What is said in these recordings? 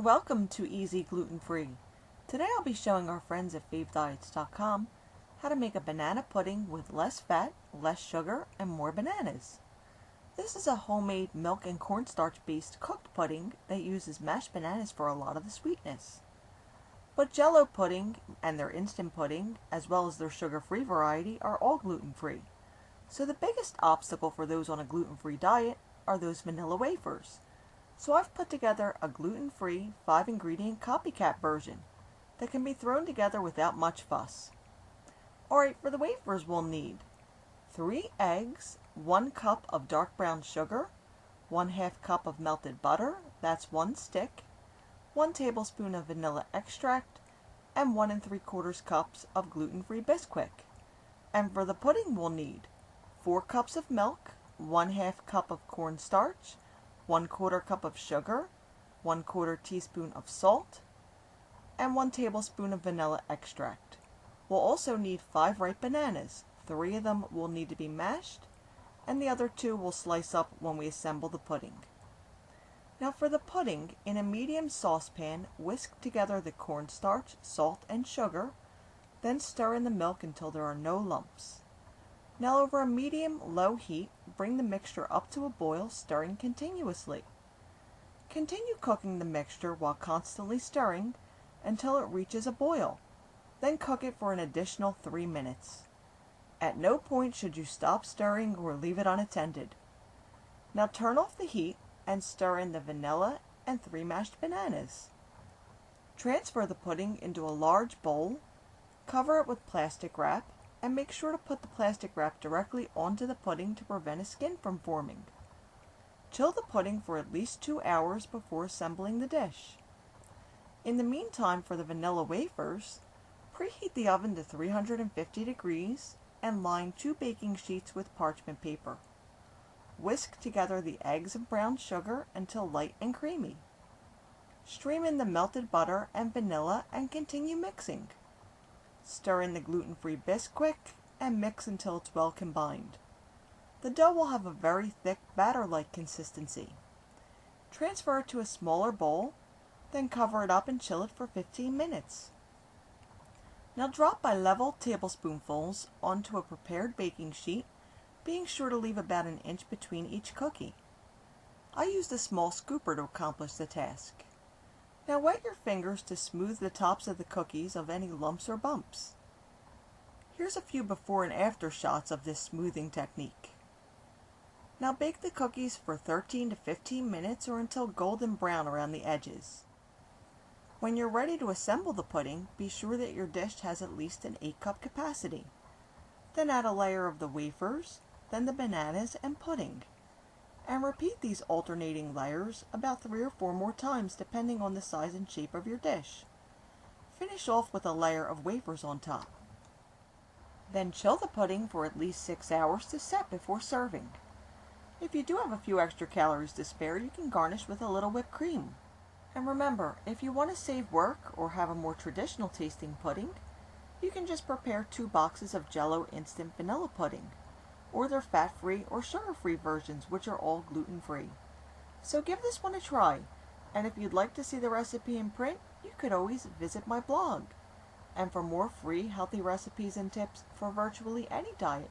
welcome to EZGlutenFree. Today I'll be showing our friends at favediets.com how to make a banana pudding with less fat, less sugar, and more bananas. This is a homemade milk and cornstarch based cooked pudding that uses mashed bananas for a lot of the sweetness. But Jello pudding and their instant pudding, as well as their sugar-free variety, are all gluten-free. So the biggest obstacle for those on a gluten-free diet are those vanilla wafers. So I've put together a gluten-free 5-ingredient copycat version that can be thrown together without much fuss. Alright, for the wafers we'll need 3 eggs, 1 cup of dark brown sugar, 1/2 cup of melted butter, that's 1 stick, 1 tablespoon of vanilla extract, and 1 3/4 cups of gluten-free Bisquick. And for the pudding we'll need 4 cups of milk, 1/2 cup of cornstarch, 1/4 cup of sugar, 1/4 teaspoon of salt, and 1 tablespoon of vanilla extract. We'll also need 5 ripe bananas. 3 of them will need to be mashed, and the other 2 we'll slice up when we assemble the pudding. Now for the pudding, in a medium saucepan, whisk together the cornstarch, salt, and sugar, then stir in the milk until there are no lumps. Now over a medium-low heat, bring the mixture up to a boil, stirring continuously. Continue cooking the mixture while constantly stirring until it reaches a boil. Then cook it for an additional 3 minutes. At no point should you stop stirring or leave it unattended. Now turn off the heat and stir in the vanilla and 3 mashed bananas. Transfer the pudding into a large bowl, cover it with plastic wrap, and make sure to put the plastic wrap directly onto the pudding to prevent a skin from forming. Chill the pudding for at least 2 hours before assembling the dish. In the meantime, for the vanilla wafers, preheat the oven to 350 degrees and line 2 baking sheets with parchment paper. Whisk together the eggs and brown sugar until light and creamy. Stream in the melted butter and vanilla and continue mixing. Stir in the gluten-free Bisquick and mix until it's well combined. The dough will have a very thick batter-like consistency. Transfer it to a smaller bowl, then cover it up and chill it for 15 minutes. Now drop by level tablespoonfuls onto a prepared baking sheet, being sure to leave about an inch between each cookie. I used a small scooper to accomplish the task. Now wet your fingers to smooth the tops of the cookies of any lumps or bumps. Here's a few before and after shots of this smoothing technique. Now bake the cookies for 13 to 15 minutes or until golden brown around the edges. When you're ready to assemble the pudding, be sure that your dish has at least an 8-cup capacity. Then add a layer of the wafers, then the bananas and pudding. And repeat these alternating layers about 3 or 4 more times depending on the size and shape of your dish. Finish off with a layer of wafers on top. Then chill the pudding for at least 6 hours to set before serving. If you do have a few extra calories to spare, you can garnish with a little whipped cream. And remember, if you want to save work or have a more traditional tasting pudding, you can just prepare 2 boxes of Jello instant vanilla pudding, or their fat-free or sugar-free versions, which are all gluten-free. So give this one a try, and if you'd like to see the recipe in print, you could always visit my blog. And for more free, healthy recipes and tips for virtually any diet,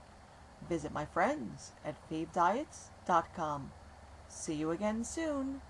visit my friends at favediets.com. See you again soon!